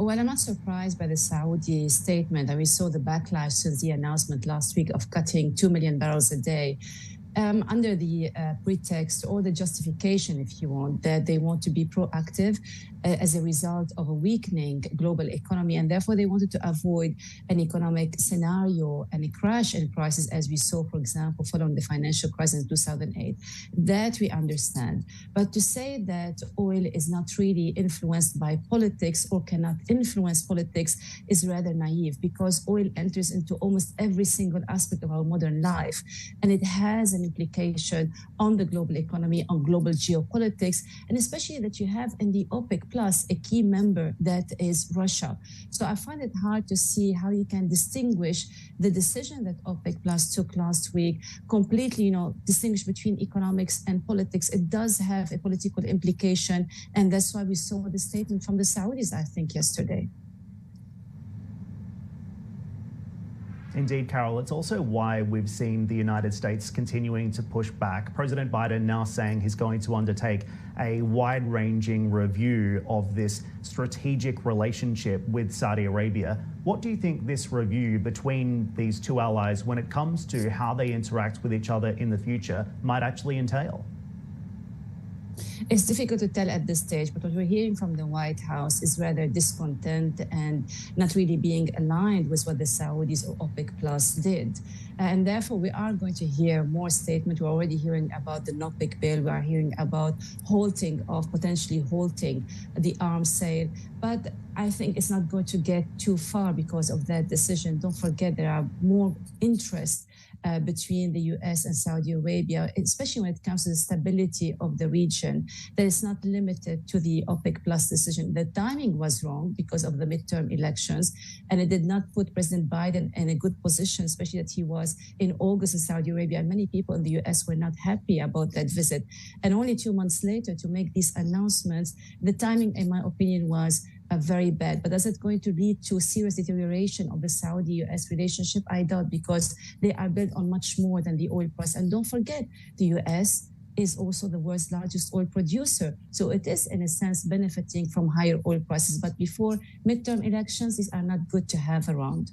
Well, I'm not surprised by the Saudi statement. And we saw the backlash since the announcement last week of cutting 2 million barrels a day. Under the pretext or the justification, if you want, that they want to be proactive as a result of a weakening global economy. And therefore, they wanted to avoid an economic scenario and a crash in prices, as we saw, for example, following the financial crisis in 2008. That we understand. But to say that oil is not really influenced by politics or cannot influence politics is rather naive, because oil enters into almost every single aspect of our modern life. And it has an implication on the global economy, on global geopolitics, and especially that you have in the OPEC Plus a key member that is Russia. So I find it hard to see how you can distinguish the decision that OPEC Plus took last week, completely, distinguish between economics and politics. It does have a political implication, and that's why we saw the statement from the Saudis, I think, yesterday. Indeed, Carole. It's also why we've seen the United States continuing to push back. President Biden now saying he's going to undertake a wide-ranging review of this strategic relationship with Saudi Arabia. What do you think this review between these two allies, when it comes to how they interact with each other in the future, might actually entail? It's difficult to tell at this stage, but what we're hearing from the White House is rather discontent and not really being aligned with what the Saudis or OPEC Plus did. And therefore, we are going to hear more statements. We're already hearing about the OPEC bill. We are hearing about potentially halting the arms sale. But I think it's not going to get too far because of that decision. Don't forget, there are more interests between the U.S. and Saudi Arabia, especially when it comes to the stability of the region, that is not limited to the OPEC Plus decision. The timing was wrong because of the midterm elections, and it did not put President Biden in a good position, especially that he was in August in Saudi Arabia, and many people in the U.S. were not happy about that visit. And only 2 months later to make these announcements, the timing, in my opinion, was very bad. But is it going to lead to serious deterioration of the Saudi-U.S. relationship? I doubt, because they are built on much more than the oil price. And don't forget, the U.S. is also the world's largest oil producer. So it is, in a sense, benefiting from higher oil prices. But before midterm elections, these are not good to have around.